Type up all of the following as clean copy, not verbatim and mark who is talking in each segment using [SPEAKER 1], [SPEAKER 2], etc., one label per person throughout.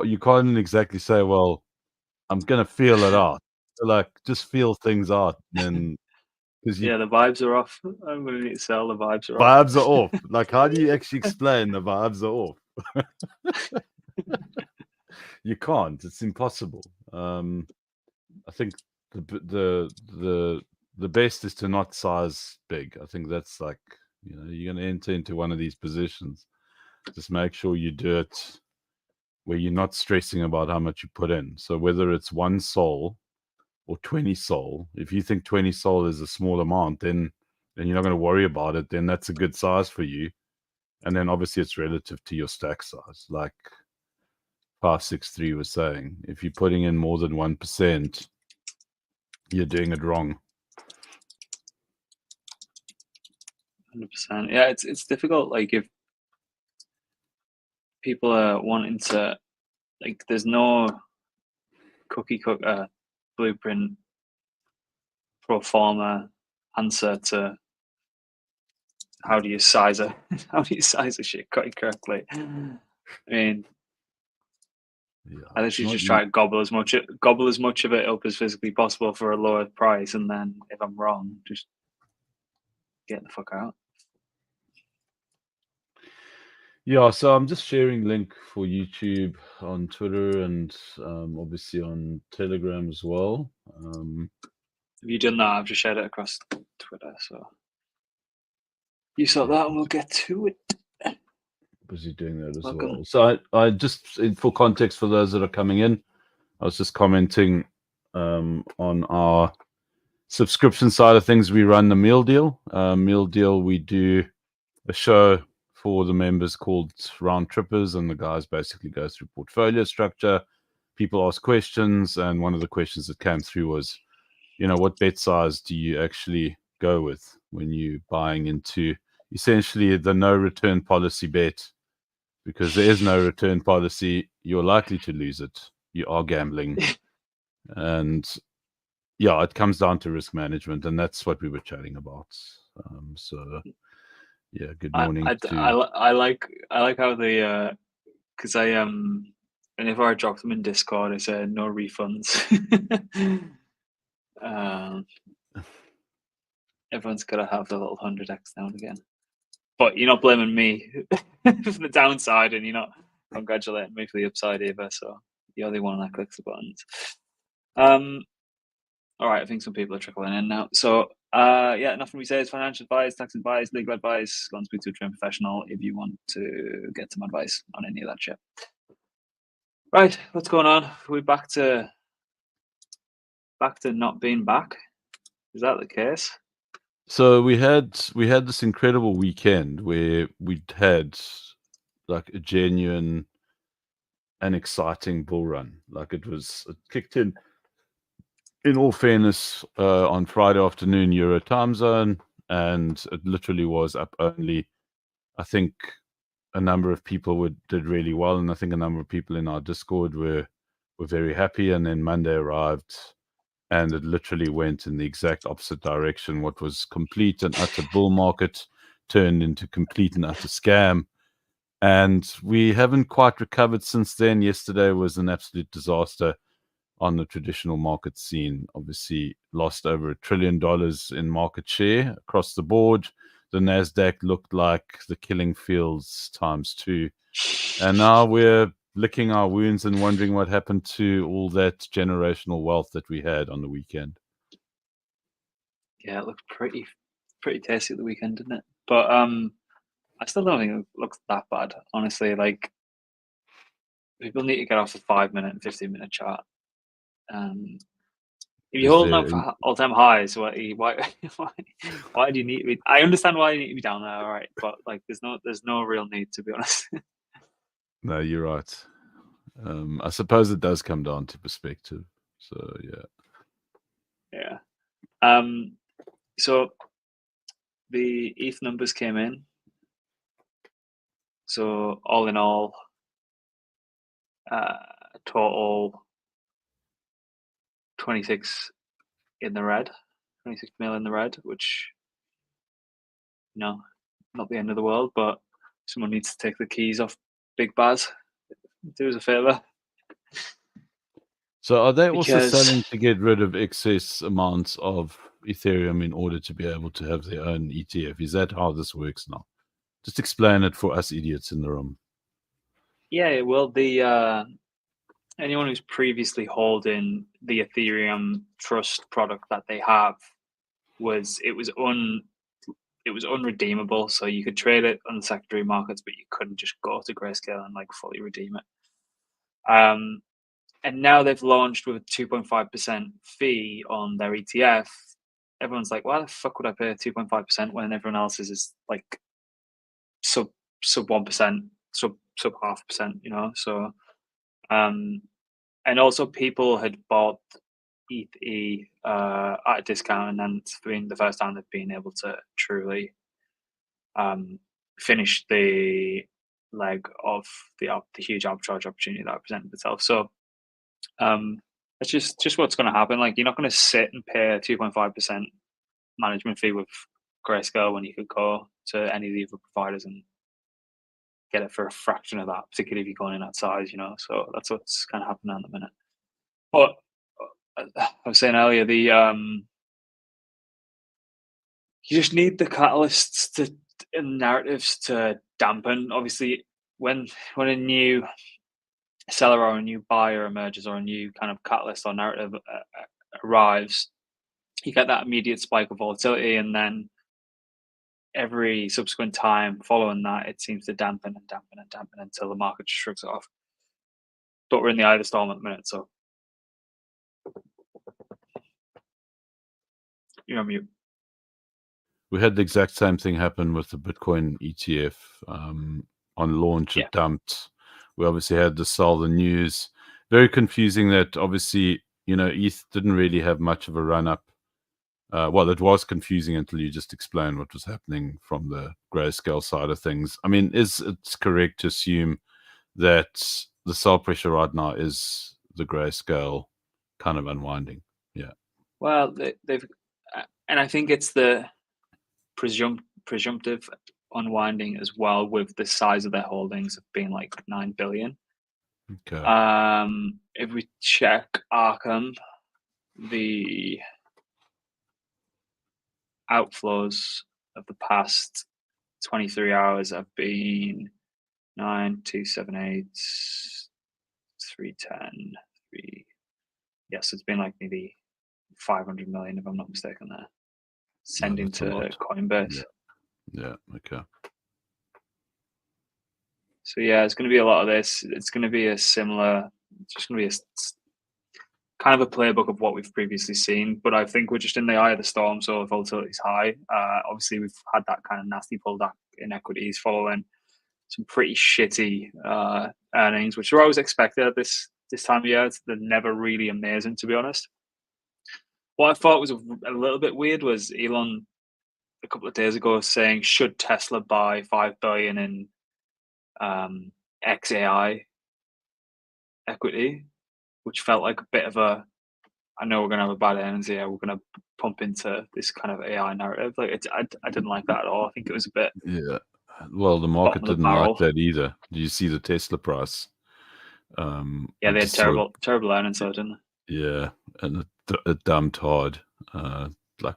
[SPEAKER 1] you can't exactly say, well, I'm gonna feel it out. Like, just feel things out, then because
[SPEAKER 2] Yeah, the vibes are off. I'm gonna need to sell. The vibes are off.
[SPEAKER 1] vibes are off. Like, how do you actually explain the vibes are off? You can't. It's impossible. I think the best is to not size big. I think that's like, you're gonna enter into one of these positions. Just make sure you do it where you're not stressing about how much you put in. So whether it's 1 sol or 20 sol, if you think 20 sol is a small amount, then you're not going to worry about it. Then that's a good size for you. And then obviously it's relative to your stack size. Like 563 was saying, if you're putting in more than 1%, you're doing it wrong.
[SPEAKER 2] 100%. Yeah, it's difficult. Like if people are wanting to, like, there's no cookie cutter blueprint pro forma answer to how do you size a shitcoin correctly. I mean, I literally just try to gobble as much of it up as physically possible for a lower price, and then if I'm wrong, just get the fuck out.
[SPEAKER 1] Yeah, so I'm just sharing link for YouTube on Twitter and obviously on Telegram as well.
[SPEAKER 2] Have you done that? I've just shared it across Twitter, so you sort that and we'll get to it.
[SPEAKER 1] Busy doing that as
[SPEAKER 2] Welcome.
[SPEAKER 1] well. So I just, for context for those that are coming in, I was just commenting on our subscription side of things. We run the meal deal. We do a show for the members called Round Trippers, and the guys basically go through portfolio structure. People ask questions, and one of the questions that came through was, what bet size do you actually go with when you're buying into essentially the no return policy bet? Because there is no return policy, you're likely to lose it. You are gambling. And yeah, it comes down to risk management, and that's what we were chatting about. So yeah, good morning
[SPEAKER 2] I like how they because whenever I drop them in Discord, I say no refunds. Everyone's got to have the little 100x now and again. But you're not blaming me for the downside, and you're not congratulating me for the upside either. So you're the one that clicks the buttons. All right, I think some people are trickling in now. So yeah, nothing we say is financial advice, tax advice, legal advice. Go and speak to a trained professional if you want to get some advice on any of that shit. Right, what's going on? We're back to not being back. Is that the case?
[SPEAKER 1] So we had this incredible weekend where we'd had like a genuine and exciting bull run. Like it kicked in all fairness, on Friday afternoon Euro time zone, and it literally was up only. I think a number of people did really well, and I think a number of people in our Discord were very happy. And then Monday arrived, and it literally went in the exact opposite direction. What was complete and utter bull market turned into complete and utter scam. And we haven't quite recovered since then. Yesterday was an absolute disaster on the traditional market scene. Obviously, lost over $1 trillion in market share across the board. The Nasdaq looked like the killing fields ×2, and now we're licking our wounds and wondering what happened to all that generational wealth that we had on the weekend.
[SPEAKER 2] Yeah, it looked pretty tasty at the weekend, didn't it? But I still don't think it looks that bad, honestly. Like, people need to get off the 5-minute and 15-minute chart. If you're holding out for all-time highs, why do you need to be? I understand why you need to be down there, all right, but like, there's no real need, to be honest.
[SPEAKER 1] No, you're right. I suppose it does come down to perspective. So
[SPEAKER 2] yeah. So the ETH numbers came in. So all in all, total 26 in the red, 26 mil in the red, which, not the end of the world, but someone needs to take the keys off Big Baz. Do us a favor.
[SPEAKER 1] So are they also
[SPEAKER 2] because
[SPEAKER 1] selling to get rid of excess amounts of Ethereum in order to be able to have their own ETF? Is that how this works now? Just explain it for us idiots in the room.
[SPEAKER 2] yeah, well, the anyone who's previously holding the Ethereum Trust product that they have it was unredeemable. So you could trade it on the secondary markets, but you couldn't just go to Grayscale and like fully redeem it. And now they've launched with a 2.5% fee on their ETF. Everyone's like, why the fuck would I pay 2.5% when everyone else's is like sub 1%, sub 0.5%, you know? So, and also people had bought ETH at a discount, and then it's been the first time they've been able to truly finish the leg of the huge arbitrage opportunity that presented itself. So it's just what's going to happen. Like, you're not going to sit and pay a 2.5% management fee with Grayscale when you could go to any of the other providers and get it for a fraction of that, particularly if you're going in that size, you know. So that's what's kind of happening at the minute. But I was saying earlier, you just need the catalysts and narratives to dampen. Obviously, when a new seller or a new buyer emerges, or a new kind of catalyst or narrative arrives, you get that immediate spike of volatility, and then every subsequent time following that, it seems to dampen and dampen and dampen until the market just shrugs it off. But we're in the eye of the storm at the minute, so you're on mute.
[SPEAKER 1] We had the exact same thing happen with the Bitcoin ETF. On launch, it dumped. We obviously had to sell the news. Very confusing that obviously, you know, ETH didn't really have much of a run up. Well, it was confusing until you just explained what was happening from the Grayscale side of things. I mean, it's correct to assume that the sell pressure right now is the Grayscale kind of unwinding? Yeah.
[SPEAKER 2] Well, they've, and I think it's the presumptive unwinding as well, with the size of their holdings of being like 9 billion.
[SPEAKER 1] Okay.
[SPEAKER 2] If we check Arkham, the outflows of the past 23 hours have been 9, 2, 7, 8, 3, 10, 3. Yes, it's been like maybe 500 million, if I'm not mistaken, there. Sending to Coinbase.
[SPEAKER 1] Yeah. Okay.
[SPEAKER 2] So yeah, it's going to be a lot of this. It's going to be a similar. It's just going to be a kind of a playbook of what we've previously seen. But I think we're just in the eye of the storm, so volatility is high. Obviously, we've had that kind of nasty pullback in equities following some pretty shitty earnings, which are always expected at this time of year. They're never really amazing, to be honest. What I thought was a little bit weird was Elon a couple of days ago saying, should Tesla buy 5 billion in XAI equity, which felt like a bit of a, I know we're going to have a bad earnings here, we're going to pump into this kind of AI narrative. Like, I didn't like that at all. I think it was a bit.
[SPEAKER 1] Yeah. Well, the market didn't like that either. Do you see the Tesla price?
[SPEAKER 2] Yeah, they had terrible earnings, so didn't they?
[SPEAKER 1] Yeah, and it dumped hard, like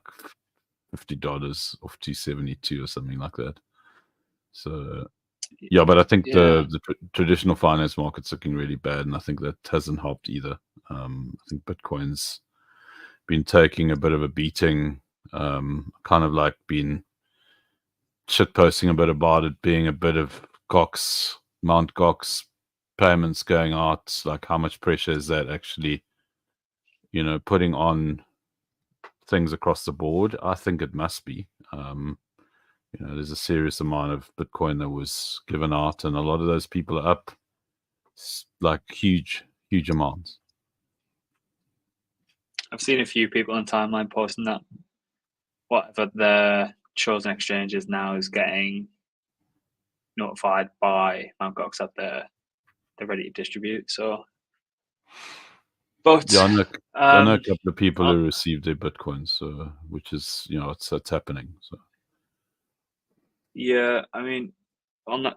[SPEAKER 1] $50 off 272 or something like that. So yeah, but I think the traditional finance market's looking really bad, and I think that hasn't helped either. I think Bitcoin's been taking a bit of a beating, kind of like been shitposting a bit about it being a bit of Mount Gox payments going out. Like, how much pressure is that actually, you know, putting on things across the board? I think it must be. You know, there's a serious amount of Bitcoin that was given out, and a lot of those people are up like huge amounts.
[SPEAKER 2] I've seen a few people on timeline posting that whatever their chosen exchange is now is getting notified by Mt. Gox that they're ready to distribute. So, but
[SPEAKER 1] yeah, I know a couple of people who received their Bitcoins, so which is, you know, it's happening. So
[SPEAKER 2] yeah, I mean, on that,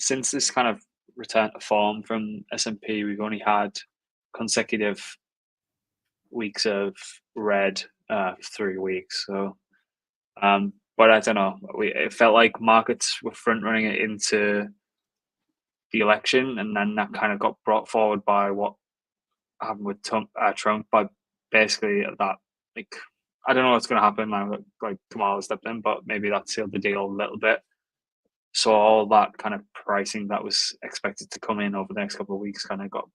[SPEAKER 2] since this kind of return to form from S&P, we've only had consecutive weeks of red for 3 weeks. So, but I don't know. It felt like markets were front running it into the election, and then that kind of got brought forward by what happened with Trump. By basically that, like, I don't know what's going to happen now. Like Kamala stepped in, but maybe that sealed the deal a little bit. So all that kind of pricing that was expected to come in over the next couple of weeks kind of got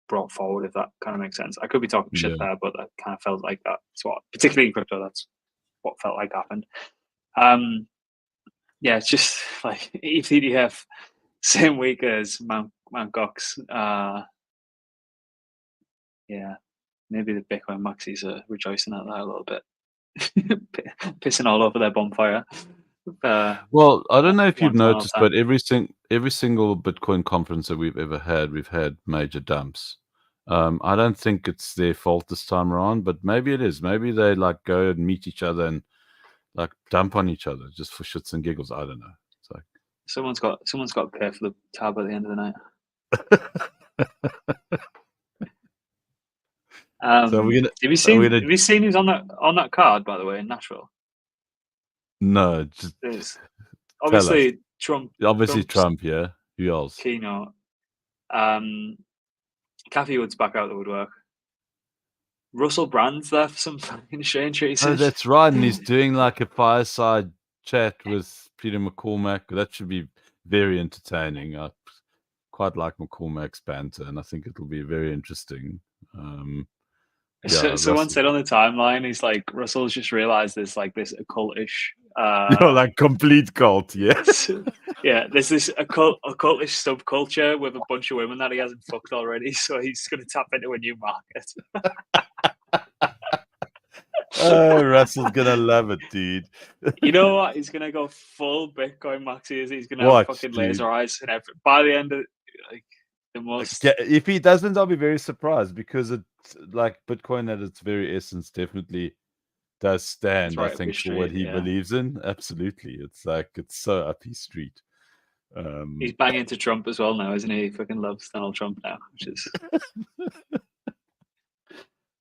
[SPEAKER 2] brought forward, if that kind of makes sense. I could be talking shit there, but that kind of felt like that. That's what, particularly in crypto, that's what felt like happened. Yeah, it's just like ETH ETF, same week as Mt. Gox. Yeah, maybe the Bitcoin maxis are rejoicing at that a little bit, pissing all over their bonfire.
[SPEAKER 1] Well, I don't know if you've
[SPEAKER 2] One final
[SPEAKER 1] noticed,
[SPEAKER 2] time.
[SPEAKER 1] but every single Bitcoin conference that we've ever had, we've had major dumps. I don't think it's their fault this time around, but maybe it is. Maybe they like go and meet each other and like dump on each other just for shits and giggles. I don't know. It's like
[SPEAKER 2] someone's got to pay for the tab at the end of the night.
[SPEAKER 1] So we're gonna.
[SPEAKER 2] Have you seen who's on that card, by the way, in Nashville?
[SPEAKER 1] No, just
[SPEAKER 2] There's obviously Trump.
[SPEAKER 1] Obviously Trump, yeah. Who else?
[SPEAKER 2] Keynote. Cathy Wood's back out the woodwork. Russell Brand's there for some fucking strange reason.
[SPEAKER 1] Oh, that's right, and he's doing like a fireside chat with Peter McCormack. That should be very entertaining. I quite like McCormack's banter, and I think it'll be very interesting.
[SPEAKER 2] Someone said on the timeline, he's like, Russell's just realized there's like this occultish
[SPEAKER 1] like complete cult, yes.
[SPEAKER 2] Yeah, there's this occultish subculture with a bunch of women that he hasn't fucked already, so he's going to tap into a new market.
[SPEAKER 1] Oh, Russell's gonna love it, dude.
[SPEAKER 2] You know what? He's gonna go full Bitcoin maxi. He's gonna have fucking laser eyes and everything. By the end of like the most.
[SPEAKER 1] If he doesn't, I'll be very surprised, because it's like Bitcoin at its very essence definitely does stand, I think, for what he believes in. Absolutely, it's like it's so up his street.
[SPEAKER 2] He's banging into Trump as well now, isn't he? He fucking loves Donald Trump now, which is.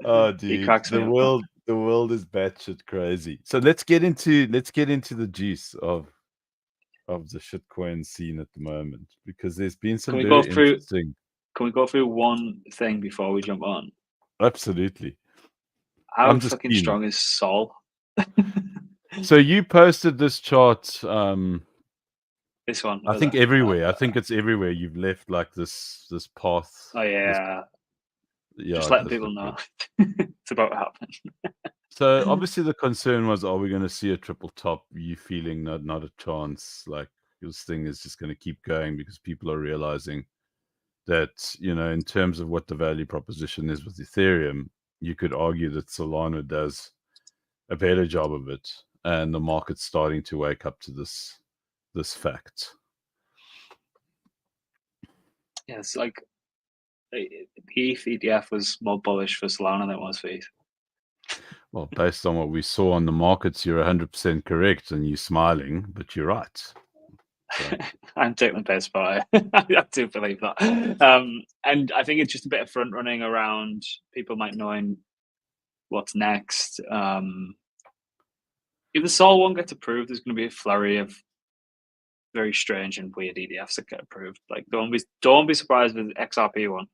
[SPEAKER 1] Oh, dude, the world is batshit crazy. So let's get into the juice of the shitcoin scene at the moment, because there's been some very interesting.
[SPEAKER 2] Can we go through one thing before we jump on?
[SPEAKER 1] Absolutely.
[SPEAKER 2] How fucking strong is Sol?
[SPEAKER 1] So you posted this chart.
[SPEAKER 2] This one.
[SPEAKER 1] I think everywhere. I think it's everywhere. You've left like this path.
[SPEAKER 2] Oh yeah. Just letting people know it's about to happen.
[SPEAKER 1] So obviously the concern was, are we going to see a triple top? You feeling not a chance? Like this thing is just going to keep going because people are realizing that, you know, in terms of what the value proposition is with Ethereum, you could argue that Solana does a better job of it, and the market's starting to wake up to this fact.
[SPEAKER 2] Yeah, it's like the ETH ETF was more bullish for Solana than it was for ETH.
[SPEAKER 1] Well, based on what we saw on the markets, you're 100% correct, and you're smiling, but you're right. So.
[SPEAKER 2] I'm taking the piss, but I do believe that. And I think it's just a bit of front running around people might knowing what's next. If the Sol one gets approved, there's going to be a flurry of very strange and weird ETFs that get approved. Like, don't be surprised with the XRP one.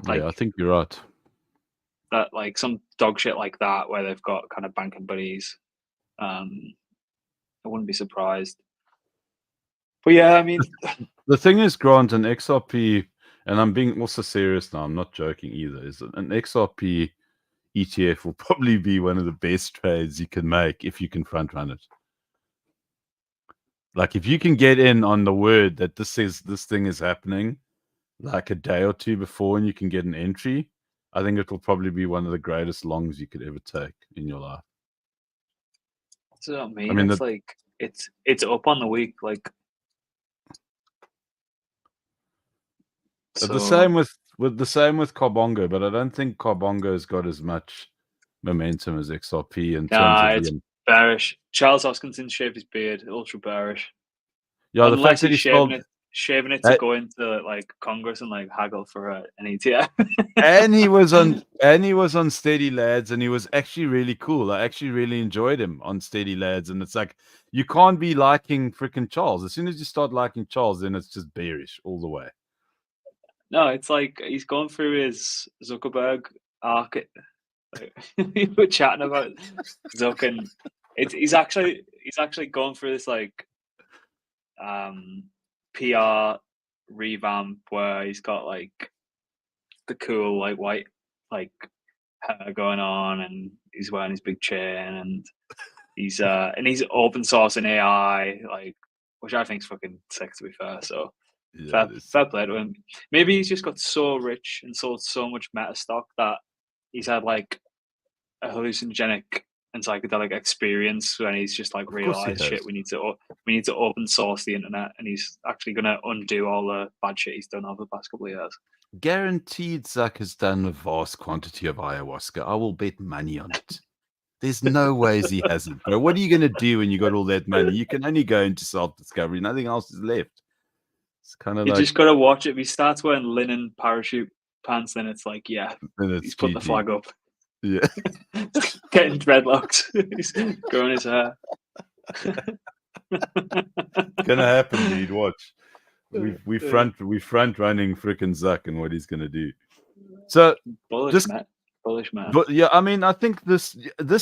[SPEAKER 1] Like, yeah, I think you're right.
[SPEAKER 2] That like some dog shit like that, where they've got kind of banking buddies. I wouldn't be surprised. But yeah, I mean,
[SPEAKER 1] the thing is, Grant, an XRP, and I'm being also serious now, I'm not joking either, is that an XRP ETF will probably be one of the best trades you can make if you can front run it. Like if you can get in on the word that this thing is happening like a day or two before, and you can get an entry, I think it will probably be one of the greatest longs you could ever take in your life.
[SPEAKER 2] That's what I mean. I mean, it's like it's up on the week, like.
[SPEAKER 1] So, the same with Carbongo, but I don't think Carbongo's got as much momentum as XRP in terms of.
[SPEAKER 2] It's bearish. Charles Hoskinson shaved his beard, ultra bearish.
[SPEAKER 1] Yeah, the fact that he sold
[SPEAKER 2] shaving it to go into like Congress and like haggle for an ETF.
[SPEAKER 1] And he was on Steady Lads, and he was actually really cool. I actually really enjoyed him on Steady Lads, and it's like you can't be liking freaking Charles. As soon as you start liking Charles, then it's just bearish all the way.
[SPEAKER 2] No, it's like he's gone through his Zuckerberg arc. We were chatting about Zuck, and he's actually gone through this like PR revamp where he's got like the cool like white like hair going on, and he's wearing his big chain, and he's open sourcing AI, like, which I think is fucking sick, to be fair. So
[SPEAKER 1] Yeah,
[SPEAKER 2] fair play to him. Maybe he's just got so rich and sold so much meta stock that he's had like a hallucinogenic and psychedelic experience when he's just like realized, shit, we need to open source the internet, and he's actually gonna undo all the bad shit he's done over the past couple of years.
[SPEAKER 1] guaranteed Zuck has done a vast quantity of ayahuasca. I will bet money on it. There's no ways he hasn't, bro. What are you going to do when you got all that money? You can only go into self-discovery. Nothing else is left. It's kind of
[SPEAKER 2] You
[SPEAKER 1] like...
[SPEAKER 2] just got to watch it. If he starts wearing linen parachute pants, then it's like, yeah, he's put the flag up.
[SPEAKER 1] Yeah.
[SPEAKER 2] Getting dreadlocks. He's growing his hair.
[SPEAKER 1] It's going to happen, dude. Watch. We front running freaking Zuck and what he's going to do. So
[SPEAKER 2] bullish, man.
[SPEAKER 1] But yeah, I mean, I think this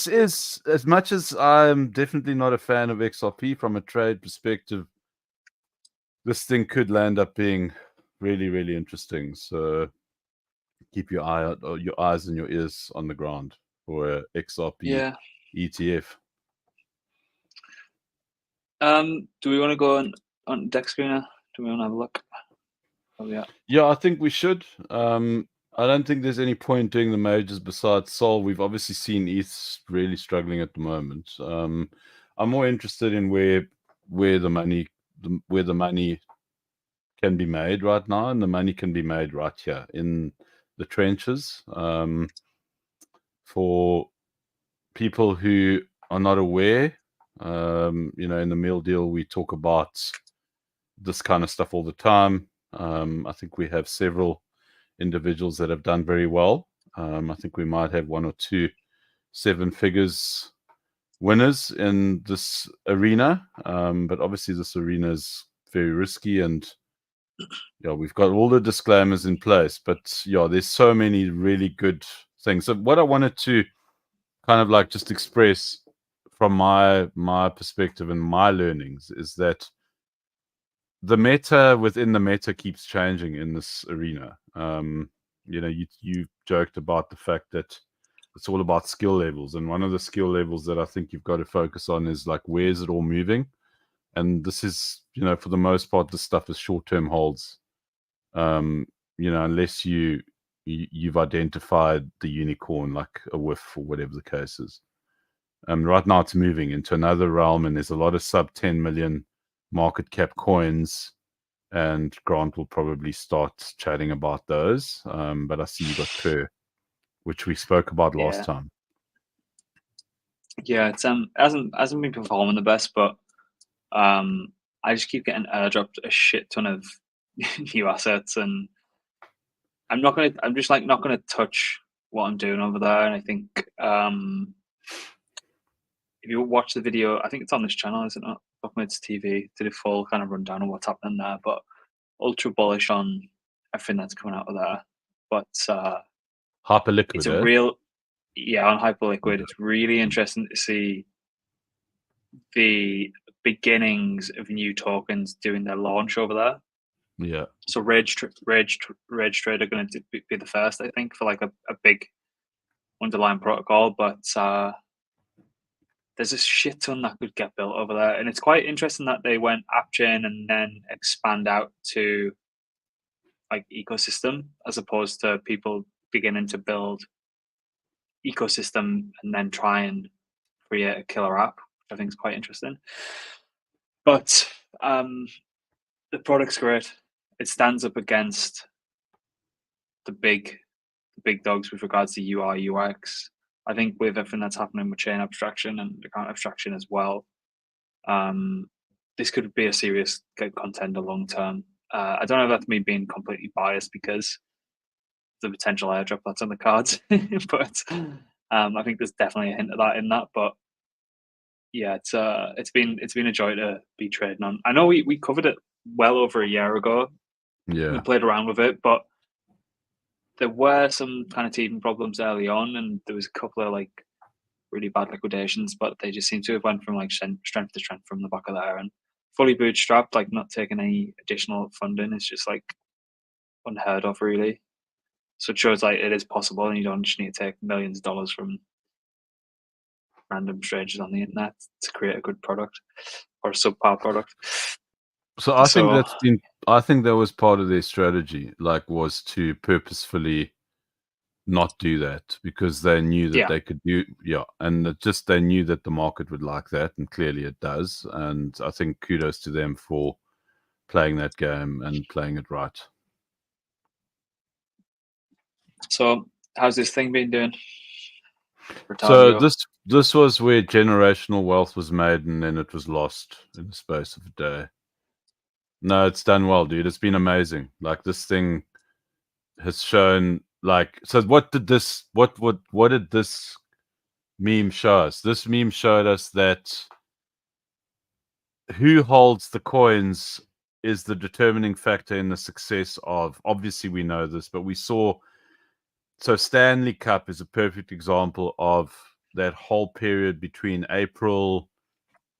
[SPEAKER 1] is, as much as I'm definitely not a fan of XRP from a trade perspective, this thing could land up being really, really interesting. So keep your eyes and your ears on the ground for a XRP ETF.
[SPEAKER 2] Do we want to go on Dex Screener? Do we want to have a look?
[SPEAKER 1] Yeah, I think we should. I don't think there's any point doing the majors besides Sol. We've obviously seen ETH really struggling at the moment. I'm more interested in where the money can be made right now, and the money can be made right here in the trenches. For people who are not aware, in the meal deal we talk about this kind of stuff all the time. I think we have several individuals that have done very well. I think we might have one or two 7 figures winners in this arena, but obviously this arena is very risky, and we've got all the disclaimers in place, but there's so many really good things. So what I wanted to kind of like just express from my perspective and my learnings is that the meta within the meta keeps changing in this arena. You joked about the fact that it's all about skill levels, and one of the skill levels that I think you've got to focus on is like, where's it all moving? And this is, for the most part, this stuff is short-term holds. Unless you've identified the unicorn, like a whiff or whatever the case is. Right now it's moving into another realm, and there's a lot of sub 10 million market cap coins, and Grant will probably start chatting about those. But I see you got Per, which we spoke about last time.
[SPEAKER 2] Yeah, it's hasn't been performing the best, but I just keep getting airdropped a shit ton of new assets, and I'm just like not gonna touch what I'm doing over there. And I think if you watch the video, I think it's on this channel, isn't it? Buckmids TV did a full kind of rundown of what's happening there, but ultra bullish on everything that's coming out of there. But
[SPEAKER 1] Hyperliquid,
[SPEAKER 2] it's a real on Hyperliquid. It's really interesting to see the beginnings of new tokens doing their launch over there.
[SPEAKER 1] Yeah.
[SPEAKER 2] So Rage Trade are going to be the first, I think, for like a big underlying protocol. But there's a shit ton that could get built over there, and it's quite interesting that they went app chain and then expand out to like ecosystem, as opposed to people beginning to build ecosystem and then try and create a killer app, which I think is quite interesting. But the product's great. It stands up against the big dogs with regards to UI UX. I think with everything that's happening with chain abstraction and account abstraction as well, this could be a serious contender long term. I don't know if that's me being completely biased because the potential airdrop that's on the cards, but I think there's definitely a hint of that in that. But yeah, it's been a joy to be trading on. I know we covered it well over a year ago. We
[SPEAKER 1] Yeah.
[SPEAKER 2] played around with it, but there were some kind of teething problems early on, and there was a couple of like really bad liquidations, but they just seem to have went from like strength to strength from the back of there, and fully bootstrapped, like not taking any additional funding. It's just like unheard of, really. So it shows like it is possible, and you don't just need to take millions of dollars from random strangers on the internet to create a good product or a subpar product.
[SPEAKER 1] So I think
[SPEAKER 2] So
[SPEAKER 1] I think that was part of their strategy, like was to purposefully not do that because they knew that
[SPEAKER 2] yeah,
[SPEAKER 1] they could do, yeah, and they knew that the market would like that, and clearly it does. And I think kudos to them for playing that game and playing it right.
[SPEAKER 2] so how's this thing been doing?
[SPEAKER 1] So
[SPEAKER 2] Retadio.
[SPEAKER 1] this was where generational wealth was made and then it was lost in the space of a day. No, it's done well, dude. It's been amazing. Like this thing has shown like, so what did this meme show us? This meme showed us that who holds the coins is the determining factor in the success of, obviously we know this, but we saw, so Stanley Cup is a perfect example of that whole period between April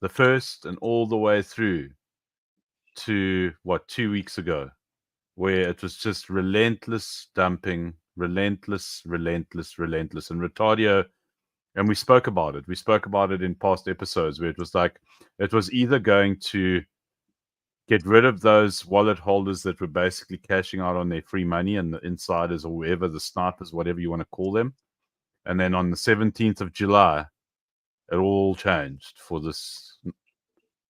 [SPEAKER 1] the 1st and all the way through to what, 2 weeks ago, where it was just relentless dumping, relentless. And Retadio, and we spoke about it. We spoke about it in past episodes where it was like, it was either going to get rid of those wallet holders that were basically cashing out on their free money and the insiders or whoever, the snipers, whatever you want to call them. And then on the 17th of July, it all changed for this.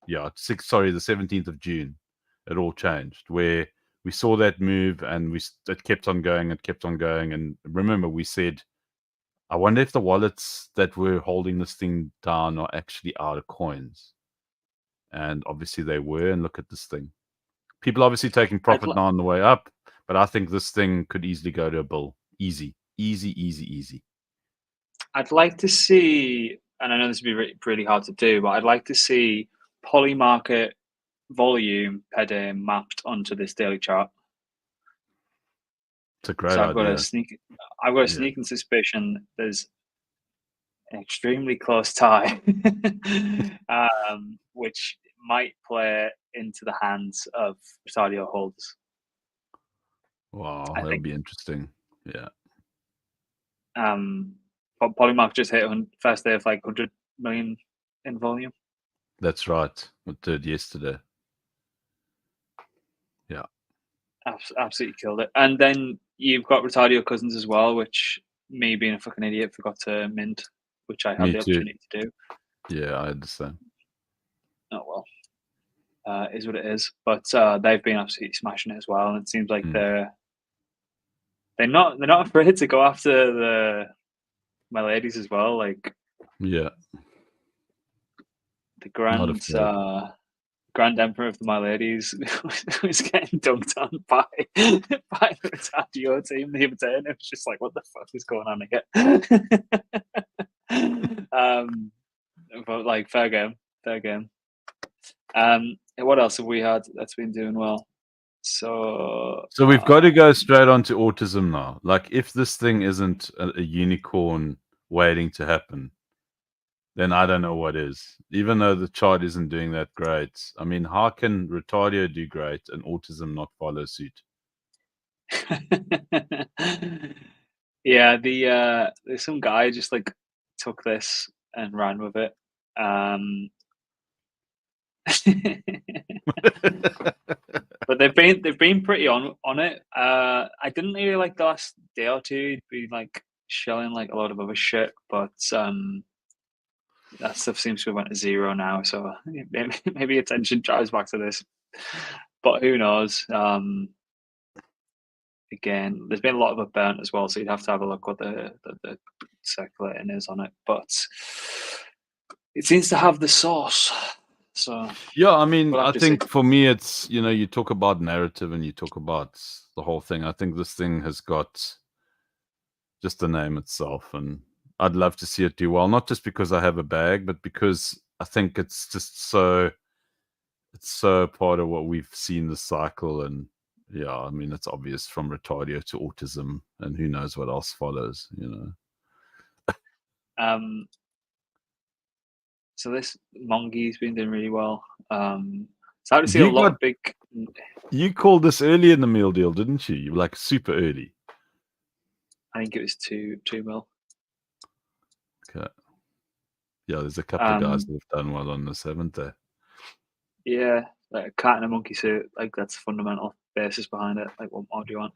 [SPEAKER 1] Yeah, the 17th of June, it all changed where we saw that move and it kept on going. And remember, we said, I wonder if the wallets that were holding this thing down are actually out of coins. And obviously they were. And look at this thing. People obviously taking
[SPEAKER 2] I'd
[SPEAKER 1] profit now on the way up, but I think this thing could easily go to a bill. Easy.
[SPEAKER 2] I'd like to see, and I know this would be really hard to do, but I'd like to see polymarket volume per day mapped onto this daily chart.
[SPEAKER 1] It's a great
[SPEAKER 2] So I've got a
[SPEAKER 1] idea. Yeah.
[SPEAKER 2] sneaking suspicion there's an extremely close tie, which might play into the hands of Retadio holders.
[SPEAKER 1] Wow,
[SPEAKER 2] I
[SPEAKER 1] that'll
[SPEAKER 2] think.
[SPEAKER 1] be interesting. Yeah.
[SPEAKER 2] But Polymark just hit on first day of like 100 million in volume.
[SPEAKER 1] That's right. It did yesterday. Yeah.
[SPEAKER 2] Absolutely killed it. And then you've got Retadio Cousins as well, which me being a fucking idiot forgot to mint, which I had
[SPEAKER 1] Me
[SPEAKER 2] the
[SPEAKER 1] too.
[SPEAKER 2] opportunity to do.
[SPEAKER 1] Yeah, I understand.
[SPEAKER 2] Oh well, is what it is. But they've been absolutely smashing it as well, and it seems like they're not afraid to go after my ladies as well. Like
[SPEAKER 1] Yeah.
[SPEAKER 2] the
[SPEAKER 1] Not afraid.
[SPEAKER 2] Grand Emperor of the My Ladies was getting dunked on by the Retadio team the other day, and it was just like, what the fuck is going on here? But like, fair game. What else have we had that's been doing well? So
[SPEAKER 1] we've got to go straight on to autism now. Like, if this thing isn't a unicorn waiting to happen, then I don't know what is. Even though the chart isn't doing that great, I mean, how can Retadio do great and autism not follow suit?
[SPEAKER 2] yeah, there's some guy just like took this and ran with it. But they've been pretty on it. I didn't really like the last day or two. Been like shelling like a lot of other shit, but that stuff seems to have went to zero now. So maybe attention drives back to this, but who knows? Again, there's been a lot of it burnt as well, so you'd have to have a look what the circulating is on it. But it seems to have the sauce. So
[SPEAKER 1] Yeah, I mean,
[SPEAKER 2] we'll
[SPEAKER 1] I
[SPEAKER 2] have to see.
[SPEAKER 1] think for me, it's, you know, you talk about narrative and you talk about the whole thing. I think this thing has got just the name itself, and I'd love to see it do well. Not just because I have a bag, but because I think it's just so, it's so part of what we've seen the cycle. And yeah, I mean, it's obvious from retardio to autism, and who knows what else follows, you know.
[SPEAKER 2] So this Mongi's been doing really well. Started to see a
[SPEAKER 1] You
[SPEAKER 2] lot
[SPEAKER 1] got,
[SPEAKER 2] of big.
[SPEAKER 1] you called this early in the meal deal, didn't you? You were like super early.
[SPEAKER 2] I think it was 2 mil.
[SPEAKER 1] Okay. Yeah, there's a couple of guys
[SPEAKER 2] Um,
[SPEAKER 1] that have done well on this, haven't they?
[SPEAKER 2] yeah, like a cat in a monkey suit. Like that's the fundamental basis behind it. Like, what more do you want?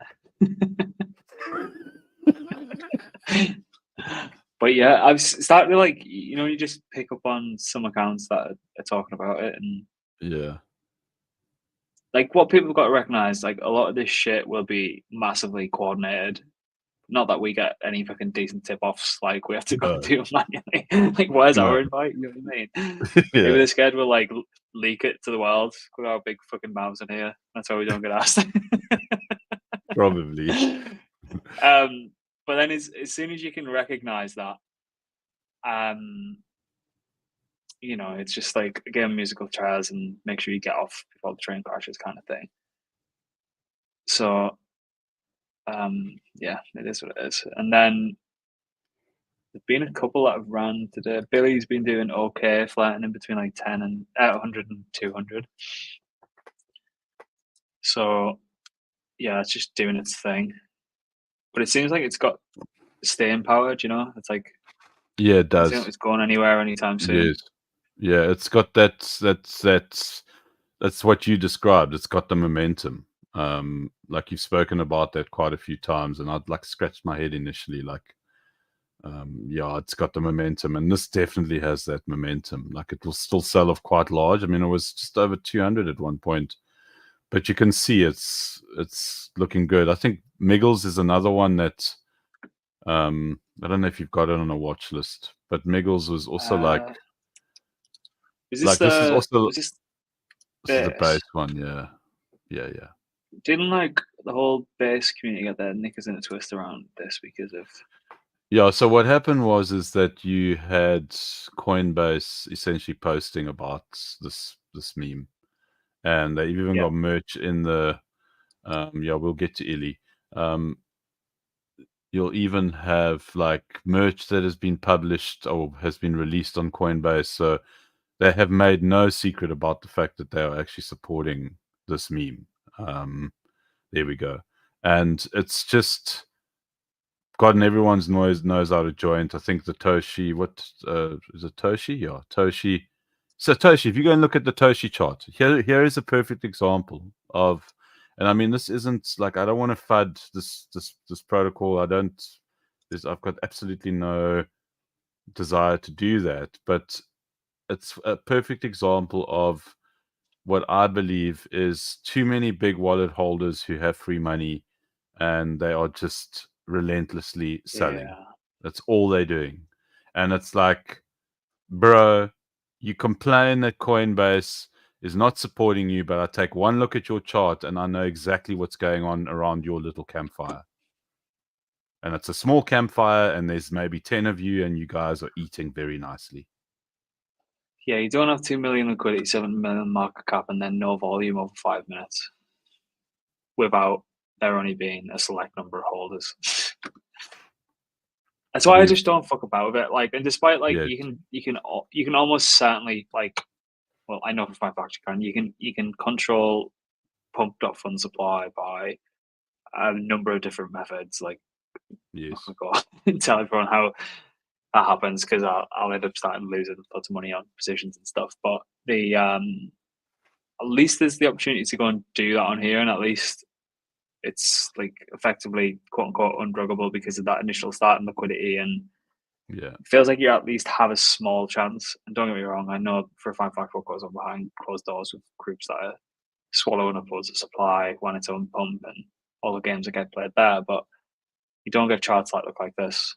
[SPEAKER 2] But yeah, I've started to, like, you just pick up on some accounts that are talking about it, and
[SPEAKER 1] Yeah.
[SPEAKER 2] like what people have got to recognize, like a lot of this shit will be massively coordinated. Not that we get any fucking decent tip offs, like we have to go
[SPEAKER 1] No,
[SPEAKER 2] do it manually. Like, where's
[SPEAKER 1] no.
[SPEAKER 2] our invite? You know what I mean? Maybe
[SPEAKER 1] Yeah,
[SPEAKER 2] they're scared we'll like leak it to the world with our big fucking mouths in here. That's why we don't get asked.
[SPEAKER 1] probably.
[SPEAKER 2] But then as soon as you can recognize that, um, it's just like, again, musical chairs and make sure you get off before the train crashes kind of thing. So, yeah, it is what it is. And then there's been a couple that have ran today. Billy's been doing okay, flirting in between like 10 and 100 and 200. So, yeah, it's just doing its thing. But it seems like it's got staying power, do you know? It's like,
[SPEAKER 1] Yeah, it
[SPEAKER 2] doesn't seem like
[SPEAKER 1] does.
[SPEAKER 2] it's going anywhere anytime soon.
[SPEAKER 1] Yes. Yeah, it's got that's what you described. It's got the momentum. Like you've spoken about that quite a few times, and I'd like scratched my head initially, like, yeah, it's got the momentum, and this definitely has that momentum. Like it will still sell off quite large. I mean, it was just over 200 at one point, but you can see it's looking good. I think Miggles is another one that I don't know if you've got it on a watch list, but Miggles was also
[SPEAKER 2] Uh, is this
[SPEAKER 1] this is
[SPEAKER 2] the,
[SPEAKER 1] also,
[SPEAKER 2] is this
[SPEAKER 1] this is a
[SPEAKER 2] base?
[SPEAKER 1] base one, yeah. Yeah, yeah.
[SPEAKER 2] Didn't like the whole base community get their knickers in a twist around this because of,
[SPEAKER 1] Yeah, so what happened was is that you had Coinbase essentially posting about this meme, and they even
[SPEAKER 2] yeah,
[SPEAKER 1] got merch in the yeah, we'll get to Illy. Um you'll even have like merch that has been published or has been released on Coinbase. So they have made no secret about the fact that they are actually supporting this meme. There we go. And it's just gotten everyone's nose out of joint. I think the Toshi, what is it, Toshi? Yeah, Toshi. So Toshi, if you go and look at the Toshi chart, here is a perfect example of, and I mean, this isn't like, I don't want to fud this protocol. I've got absolutely no desire to do that, but it's a perfect example of what I believe is too many big wallet holders who have free money, and they are just relentlessly selling.
[SPEAKER 2] yeah,
[SPEAKER 1] That's all they're doing. And it's like, bro, you complain that Coinbase is not supporting you, but I take one look at your chart and I know exactly what's going on around your little campfire. And it's a small campfire, and there's maybe 10 of you, and you guys are eating very nicely.
[SPEAKER 2] yeah. You don't have 2 million liquidity, 7 million market cap, and then no volume over 5 minutes without there only being a select number of holders. That's why I
[SPEAKER 1] We've,
[SPEAKER 2] just don't fuck about with it. Like, and despite like
[SPEAKER 1] yeah,
[SPEAKER 2] you can almost certainly, like, well, I know for a fact you can control pumped up fund supply by a number of different methods. Like, I'm
[SPEAKER 1] yes,
[SPEAKER 2] not gonna go and tell everyone how that happens because I'll end up starting losing lots of money on positions and stuff. But the at least there's the opportunity to go and do that on here, and at least it's like effectively quote unquote undruggable because of that initial start and liquidity, and
[SPEAKER 1] yeah,
[SPEAKER 2] it feels like you at least have a small chance. And don't get me wrong, I know for a fact what goes on behind closed doors with groups that are swallowing up loads of supply when it's on pump and all the games that get played there, but you don't get charts that look like this.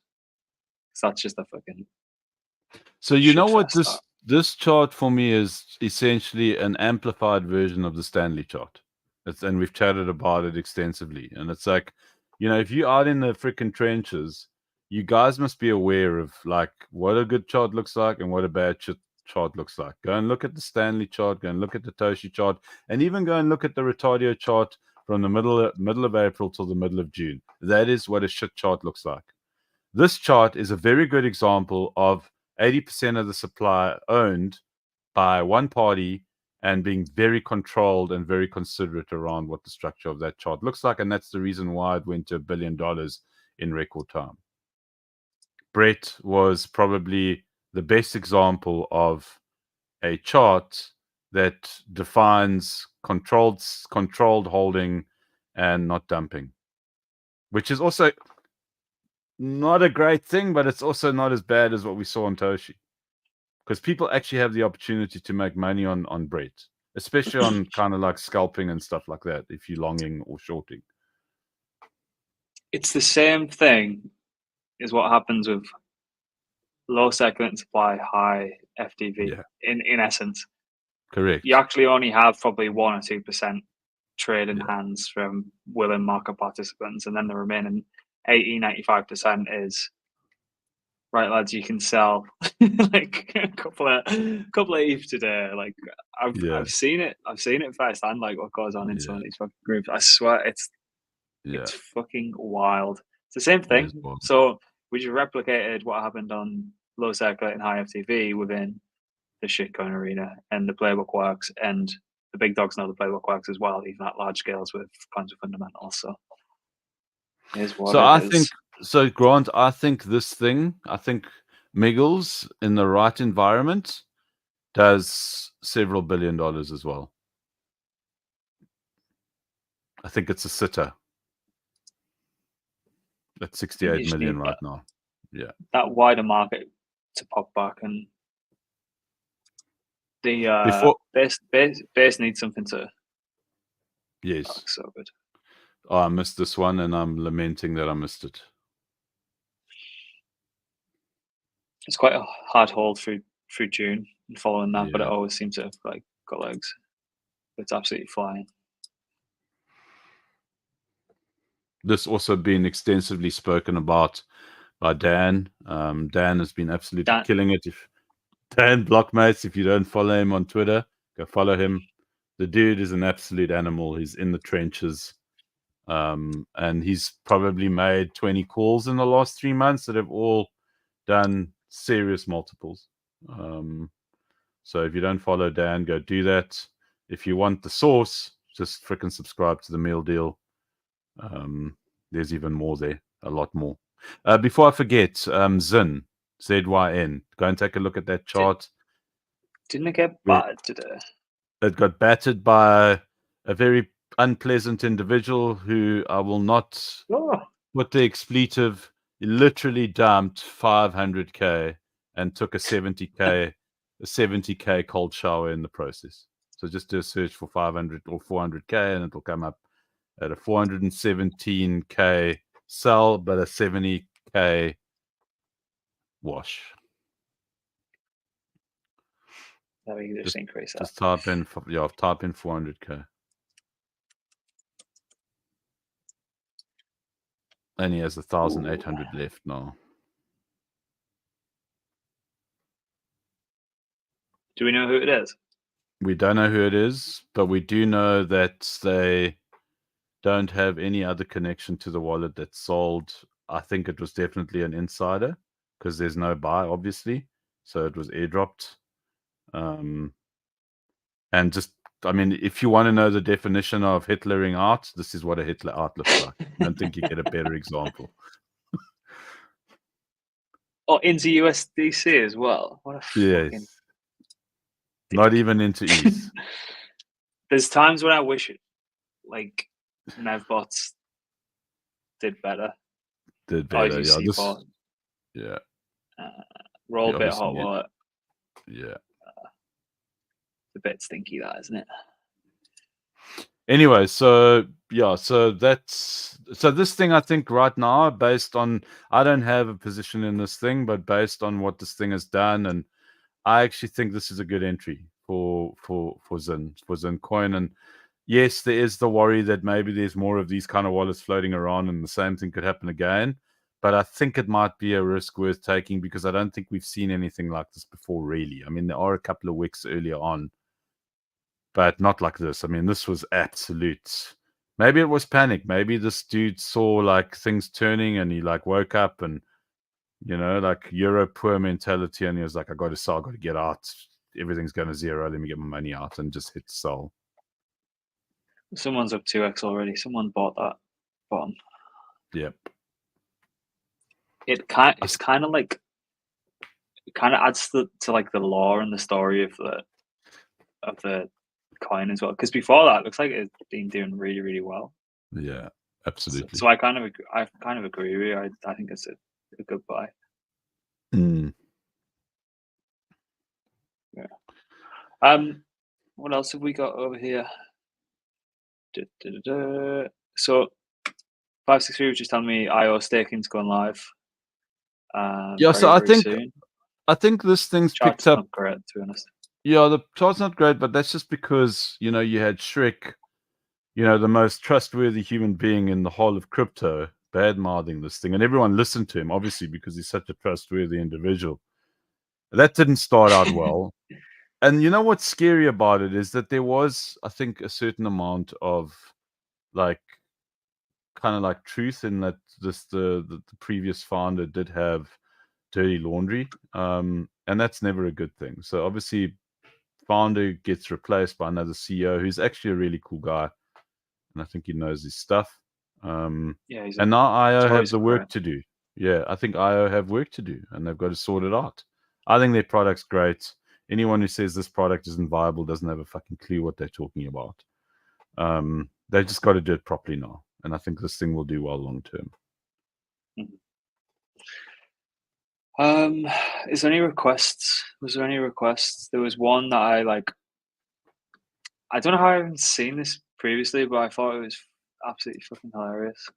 [SPEAKER 2] So that's just a fucking
[SPEAKER 1] So you know
[SPEAKER 2] shit
[SPEAKER 1] what
[SPEAKER 2] fest.
[SPEAKER 1] this
[SPEAKER 2] That.
[SPEAKER 1] This chart for me is essentially an amplified version of the Stanley chart. And we've chatted about it extensively. And it's like, if you're out in the freaking trenches, you guys must be aware of like what a good chart looks like and what a bad chart looks like. Go and look at the Stanley chart, go and look at the Toshi chart, and even go and look at the Retardio chart from the middle of April till the middle of June. That is what a shit chart looks like. This chart is a very good example of 80% of the supply owned by one party and being very controlled and very considerate around what the structure of that chart looks like. And that's the reason why it went to $1 billion in record time. Brett was probably the best example of a chart that defines controlled holding and not dumping, which is also not a great thing, but it's also not as bad as what we saw on Toshi, because people actually have the opportunity to make money on Brett, especially on kind of like scalping and stuff like that, if you're longing or shorting.
[SPEAKER 2] It's the same thing as what happens with low circulating supply, high FDV.
[SPEAKER 1] Yeah.
[SPEAKER 2] In essence,
[SPEAKER 1] Correct.
[SPEAKER 2] you actually only have probably 1 or 2% trade in hands from willing market participants, and then the remaining 95% is right, lads. You can sell like a couple of ETH today. Like I've seen it. I've seen it firsthand. Like what goes on in some of these fucking groups. I swear it's fucking wild. It's the same thing. So we just replicated what happened on low circulating high FTV within the shitcoin arena, and the playbook works, and the big dogs know the playbook works as well, even at large scales with kinds of fundamentals. So here's what it is.
[SPEAKER 1] Grant, I think Miggles in the right environment does several $1 billion as well. I think it's a sitter. At 68 million right now. Yeah.
[SPEAKER 2] That wider market to pop back, and the base needs something to.
[SPEAKER 1] Yes.
[SPEAKER 2] So good.
[SPEAKER 1] Oh, I missed this one, and I'm lamenting that I missed it.
[SPEAKER 2] It's quite a hard hold through June and following that, but it always seems to have like got legs. It's absolutely flying.
[SPEAKER 1] This also been extensively spoken about by Dan. Dan has been absolutely killing it. If Dan Blockmates, if you don't follow him on Twitter, go follow him. The dude is an absolute animal. He's in the trenches. And he's probably made 20 calls in the last 3 months that have all done serious multiples. So if you don't follow Dan, go do that. If you want the source, just freaking subscribe to the meal deal. There's even more there, a lot more. Before I forget, Zyn, ZYN, go and take a look at that chart.
[SPEAKER 2] Didn't it get battered today?
[SPEAKER 1] It got battered by a very unpleasant individual who I will not put the expletive. He literally dumped 500k and took a 70k cold shower in the process. So just do a search for 500 or 400k and it'll come up at a 417k sell, but a 70k wash.
[SPEAKER 2] Just increase that.
[SPEAKER 1] Just type in 400k. And he has 1,800 left now.
[SPEAKER 2] Do we know who it is?
[SPEAKER 1] We don't know who it is, but we do know that they don't have any other connection to the wallet that sold. I think it was definitely an insider because there's no buy, obviously. So it was airdropped. And just, I mean, if you want to know the definition of Hitlering art, this is what a Hitler art looks like. I don't think you get a better example.
[SPEAKER 2] Oh, into USDC as well. What a fucking...
[SPEAKER 1] Not even into ETH.
[SPEAKER 2] There's times when I wish it, like Mevbots did better.
[SPEAKER 1] Yeah.
[SPEAKER 2] Rollbit hot wallet.
[SPEAKER 1] Yeah.
[SPEAKER 2] It's a bit stinky, that, isn't it?
[SPEAKER 1] Anyway, so this thing, I think right now, based on, I don't have a position in this thing, but based on what this thing has done, and I actually think this is a good entry for Zincoin. And yes, there is the worry that maybe there's more of these kind of wallets floating around and the same thing could happen again. But I think it might be a risk worth taking because I don't think we've seen anything like this before, really. I mean, there are a couple of wicks earlier on, but not like this. I mean, this was absolute. Maybe it was panic. Maybe this dude saw like things turning and he like woke up and, like Euro poor mentality. And he was like, I got to sell, I got to get out. Everything's going to zero. Let me get my money out and just hit sell.
[SPEAKER 2] Someone's up 2x already. Someone bought that bottom.
[SPEAKER 1] Yep.
[SPEAKER 2] It's kind of like, it kind of adds to like the lore and the story of the coin as well. Because before that, it looks like it's been doing really, really well.
[SPEAKER 1] Yeah, absolutely.
[SPEAKER 2] So I kind of agree with you. I think it's a good buy.
[SPEAKER 1] Mm.
[SPEAKER 2] Yeah. What else have we got over here? So 563 was just telling me IO staking's going live.
[SPEAKER 1] Yeah, so
[SPEAKER 2] very soon.
[SPEAKER 1] I think this thing's
[SPEAKER 2] Chart's
[SPEAKER 1] picked up.
[SPEAKER 2] not great, to be honest.
[SPEAKER 1] Yeah, the chart's not great, but that's just because you had Shrek, the most trustworthy human being in the whole of crypto, bad mouthing this thing, and everyone listened to him obviously because he's such a trustworthy individual. That didn't start out well. And you know what's scary about it is that there was, I think, a certain amount of like kind of like truth in that the previous founder did have dirty laundry. And that's never a good thing. So obviously founder gets replaced by another CEO who's actually a really cool guy. And I think he knows his stuff.
[SPEAKER 2] Yeah,
[SPEAKER 1] And now IO have
[SPEAKER 2] always
[SPEAKER 1] the work
[SPEAKER 2] great.
[SPEAKER 1] to do. Yeah, I think IO have work to do and they've got to sort it out. I think their product's great. Anyone who says this product isn't viable doesn't have a fucking clue what they're talking about. They've just got to do it properly now. And I think this thing will do well long term.
[SPEAKER 2] Is there any requests? Was there any requests? There was one that I like. I don't know how I haven't seen this previously, but I thought it was absolutely fucking hilarious.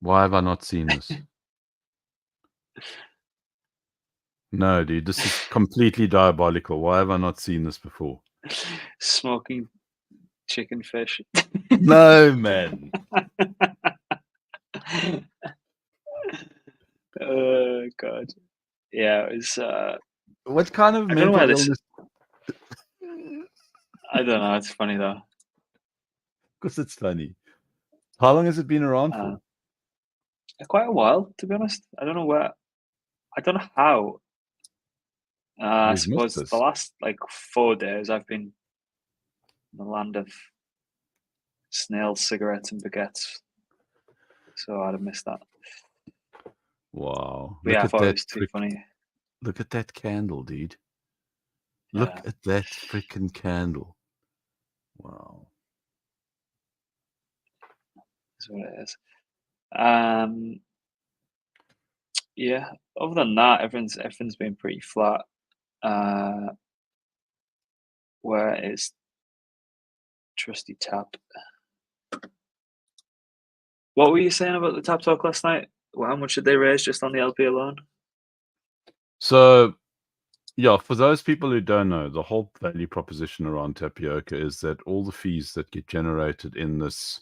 [SPEAKER 1] Why have I not seen this? No, dude, this is completely diabolical. Why have I not seen this before?
[SPEAKER 2] Smoking chicken fish.
[SPEAKER 1] No, man.
[SPEAKER 2] Oh god. Yeah, it was.
[SPEAKER 1] What kind of
[SPEAKER 2] I don't know
[SPEAKER 1] mental
[SPEAKER 2] why this.
[SPEAKER 1] illness?
[SPEAKER 2] I don't know. It's funny though.
[SPEAKER 1] Because it's funny. How long has it been around for?
[SPEAKER 2] Quite a while, to be honest. I don't know where. I don't know how. I
[SPEAKER 1] We've missed
[SPEAKER 2] suppose the
[SPEAKER 1] this.
[SPEAKER 2] last like 4 days I've been in the land of snails, cigarettes, and baguettes. So I'd have missed that.
[SPEAKER 1] Wow.
[SPEAKER 2] But yeah, I thought it was too funny.
[SPEAKER 1] Look at that candle, dude.
[SPEAKER 2] Yeah.
[SPEAKER 1] Look at that freaking candle. Wow.
[SPEAKER 2] That's what it is. Yeah. Other than that, everything's been pretty flat. Where is trusty Tap? What were you saying about the Tap Talk last night? Well, how much did they raise just on the LP alone?
[SPEAKER 1] So, yeah, for those people who don't know, the whole value proposition around Tapioca is that all the fees that get generated in this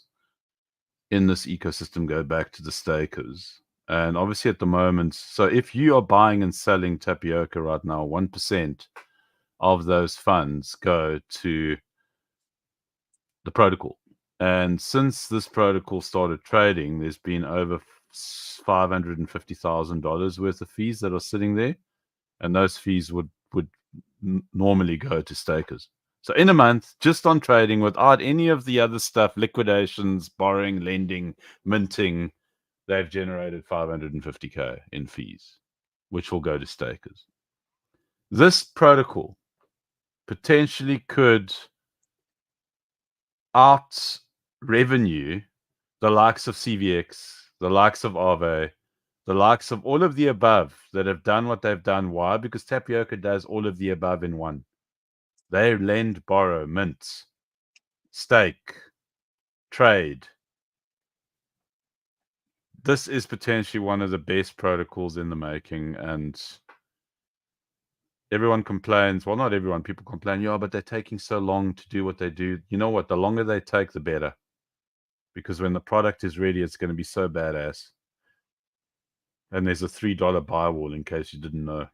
[SPEAKER 1] ecosystem go back to the stakers. And obviously at the moment, so if you are buying and selling Tapioca right now, 1% of those funds go to the protocol. And since this protocol started trading, there's been over $550,000 worth of fees that are sitting there. And those fees would normally go to stakers. So in a month, just on trading without any of the other stuff, liquidations, borrowing, lending, minting, they've generated 550K in fees, which will go to stakers. This protocol potentially could out revenue the likes of CVX, the likes of Aave, the likes of all of the above that have done what they've done. Why? Because Tapioca does all of the above in one. They lend, borrow, mint, stake, trade. This is potentially one of the best protocols in the making, and everyone complains. Well, not everyone. People complain, yeah, but they're taking so long to do what they do. You know what? The longer they take, the better. Because when the product is ready, it's going to be so badass. And there's a $3 buy wall in case you didn't know.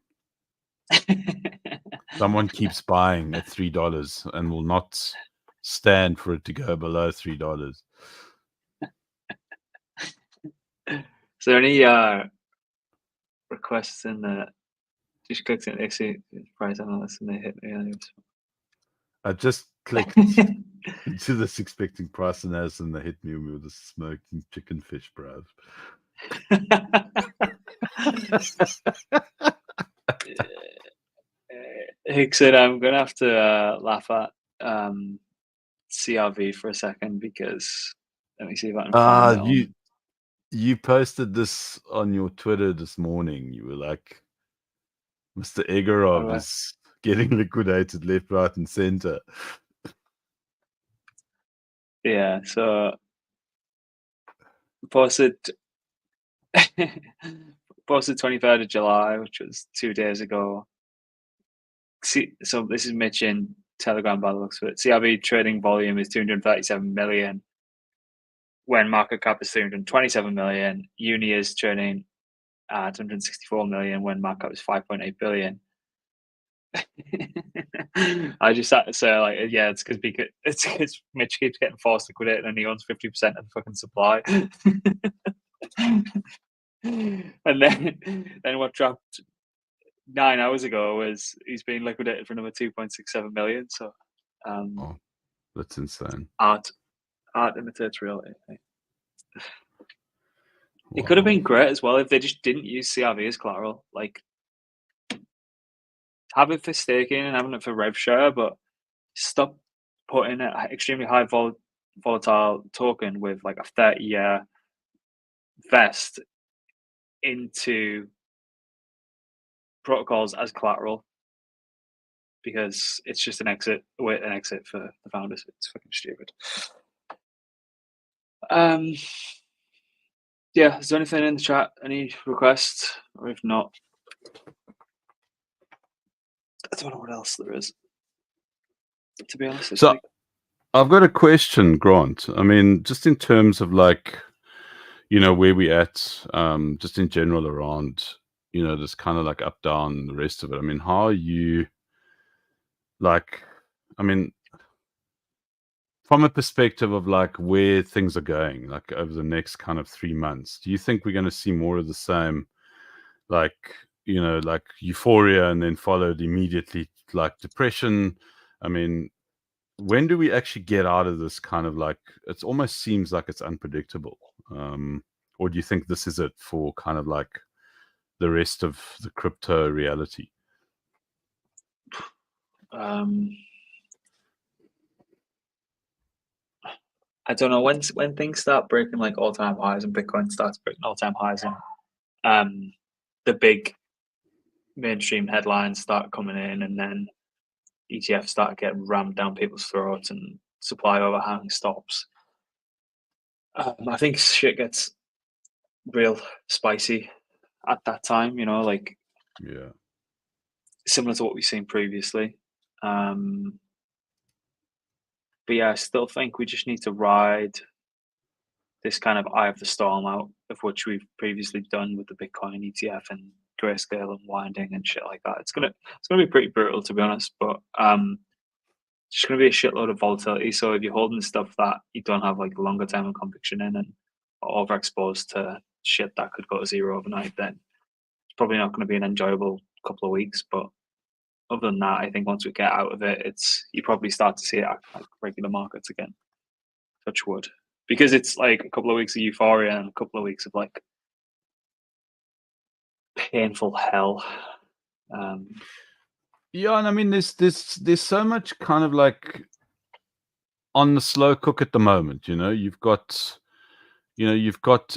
[SPEAKER 1] Someone keeps buying at $3 and will not stand for it to go below $3.
[SPEAKER 2] Is there any requests in the? Just clicked in the price analyst and they hit me.
[SPEAKER 1] I just clicked to this expecting price analysis and they hit me with a smoking chicken fish, bruv.
[SPEAKER 2] Hickson, I'm gonna have to laugh at CRV for a second because let me see if I can find it.
[SPEAKER 1] You posted this on your Twitter this morning. You were like, Mr. Egorov is getting liquidated left, right, and center.
[SPEAKER 2] Yeah, so posted 23rd of July, which was 2 days ago. So this is Mitch in Telegram by the looks of it. CRV trading volume is 237 million when market cap is 327 million. Uni is trading at 264 million when market cap is 5.8 billion. I just had to say, like, yeah, it's because Mitch keeps getting forced liquidated and he owns 50% of the fucking supply. And then what dropped 9 hours ago was he's being liquidated for another 2.67 million. So,
[SPEAKER 1] oh, that's insane.
[SPEAKER 2] Art imitates reality. It could have been great as well if they just didn't use CRV as collateral. Like, have it for staking and having it for rev share, but stop putting an extremely high volatile token with like a 30-year vest into protocols as collateral, because it's just an exit for the founders. It's fucking stupid. Yeah, is there anything in the chat? Any requests? Or if not, I don't know what else there is, to be honest.
[SPEAKER 1] So I've got a question, Grant. I mean, just in terms of like, you know, where we at, just in general around, you know, this kind of like up, down, the rest of it. I mean, how are you, like, I mean, from a perspective of like where things are going, like over the next kind of 3 months, do you think we're going to see more of the same, like, you know, like euphoria and then followed immediately like depression? I mean, when do we actually get out of this kind of like, it almost seems like it's unpredictable? Or do you think this is it for kind of like the rest of the crypto reality?
[SPEAKER 2] I don't know, when things start breaking like all-time highs and Bitcoin starts breaking all-time highs and the big mainstream headlines start coming in, and then ETFs start getting rammed down people's throats and supply overhang stops. I think shit gets real spicy at that time, you know, like,
[SPEAKER 1] Yeah,
[SPEAKER 2] similar to what we've seen previously. But yeah, I still think we just need to ride this kind of eye of the storm out, of which we've previously done with the Bitcoin ETF and grayscale unwinding and shit like that. It's gonna be pretty brutal, to be honest, but just gonna be a shitload of volatility. So if you're holding stuff that you don't have like longer term conviction in and are overexposed to shit that could go to zero overnight, then it's probably not going to be an enjoyable couple of weeks. But other than that, I think once we get out of it, you probably start to see it act like regular markets again. Touch wood. Because it's like a couple of weeks of euphoria and a couple of weeks of like painful hell.
[SPEAKER 1] yeah, and I mean, there's so much kind of like on the slow cook at the moment. You know, you've got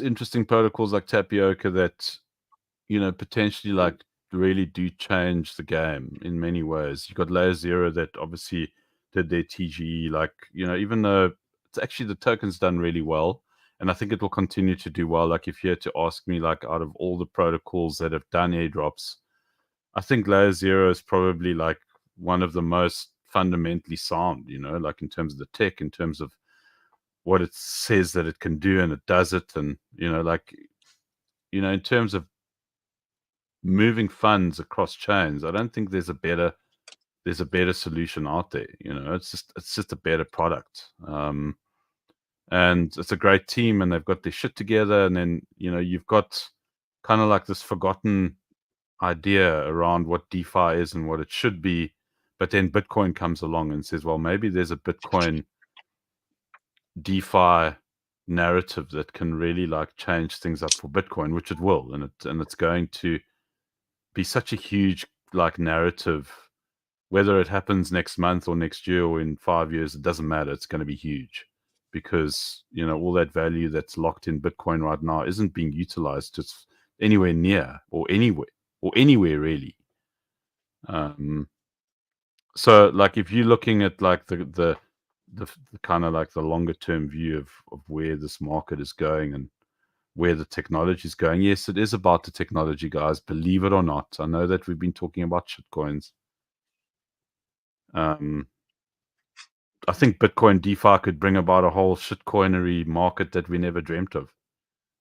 [SPEAKER 1] interesting protocols like Tapioca that, you know, potentially like really do change the game in many ways. You've got Layer Zero that obviously did their TGE, like, you know, even though it's actually the token's done really well, and I think it will continue to do well. Like, if you had to ask me, like, out of all the protocols that have done airdrops, I think layer 0 is probably like one of the most fundamentally sound, like in terms of the tech, in terms of what it says that it can do, and it does it. And, in terms of moving funds across chains, I don't think there's a better solution out there. It's just a better product. And it's a great team, and they've got their shit together. And then, you've got kind of like this forgotten idea around what DeFi is and what it should be. But then Bitcoin comes along and says, well, maybe there's a Bitcoin DeFi narrative that can really like change things up for Bitcoin, which it will. And it's going to be such a huge like narrative, whether it happens next month or next year or in 5 years, it doesn't matter. It's going to be huge because, all that value that's locked in Bitcoin right now isn't being utilized just anywhere near or anywhere really. So like if you're looking at like the kind of like the longer term view of where this market is going and where the technology is going, yes, it is about the technology, guys. Believe it or not. I know that we've been talking about shitcoins. I think Bitcoin DeFi could bring about a whole shitcoinery market that we never dreamt of.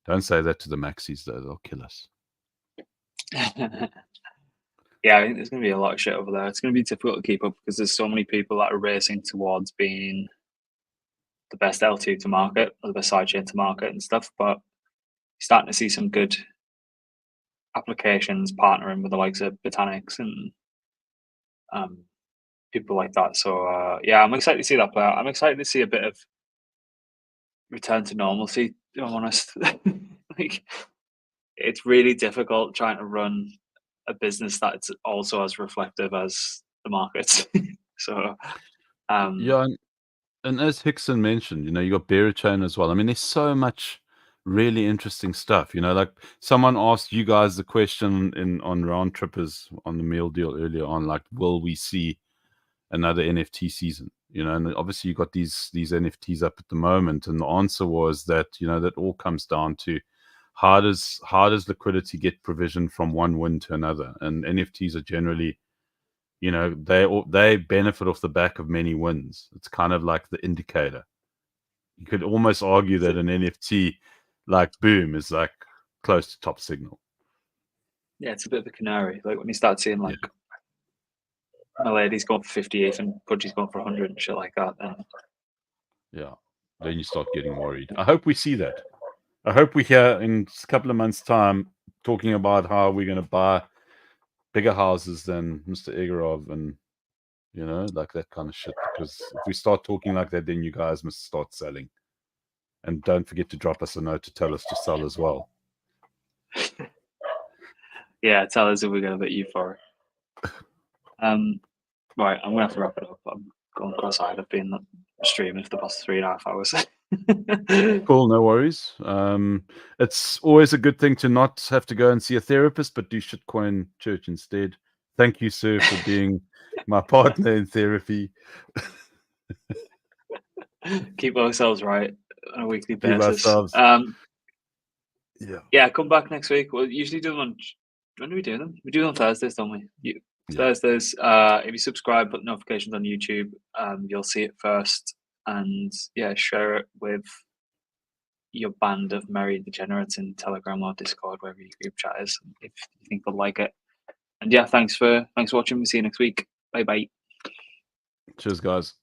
[SPEAKER 1] Don't say that to the maxis, though. They'll kill us.
[SPEAKER 2] Yeah, I think there's going to be a lot of shit over there. It's going to be difficult to keep up because there's so many people that are racing towards being the best L2 to market or the best sidechain to market and stuff. But you're starting to see some good applications partnering with the likes of Botanics and people like that. So yeah, I'm excited to see that play out. I'm excited to see a bit of return to normalcy, if I'm honest. Like, it's really difficult trying to run a business that's also as reflective as the markets. So
[SPEAKER 1] Yeah, and as Hickson mentioned, you got Bearer Chain as well. I mean, there's so much really interesting stuff. Like someone asked you guys the question on Round Trippers on the meal deal earlier on, like, will we see another NFT season? And obviously you got these NFTs up at the moment, and the answer was that that all comes down to how does liquidity get provisioned from one win to another, and NFTs are generally, they benefit off the back of many wins. It's kind of like the indicator. You could almost argue that an NFT like boom is like close to top signal.
[SPEAKER 2] Yeah, it's a bit of a canary. Like when you start seeing like my lady's going for 58 and Pudgy's going for 100 and shit like that, then
[SPEAKER 1] then you start getting worried. I hope we see that. I hope we hear in a couple of months' time talking about how we're going to buy bigger houses than Mr. Egorov and, like that kind of shit. Because if we start talking like that, then you guys must start selling. And don't forget to drop us a note to tell us to sell as well.
[SPEAKER 2] Yeah, tell us if we're going to bet you for it. Right, I'm going to have to wrap it up. I'm going cross-eyed. I've been streaming for the past 3.5 hours.
[SPEAKER 1] Cool, no worries. It's always a good thing to not have to go and see a therapist, but do Shitcoin Church instead. Thank you, sir, for being my partner in therapy.
[SPEAKER 2] Keep ourselves right on a weekly basis. Yeah, come back next week. We'll usually do them on. When do we do them? We do them on Thursdays, don't we? Thursdays. If you subscribe, put notifications on YouTube, you'll see it first. And yeah, share it with your band of merry degenerates in Telegram or Discord, wherever your group chat is, if you think they'll like it. And yeah, thanks for watching. We'll see you next week. Bye bye.
[SPEAKER 1] Cheers, guys.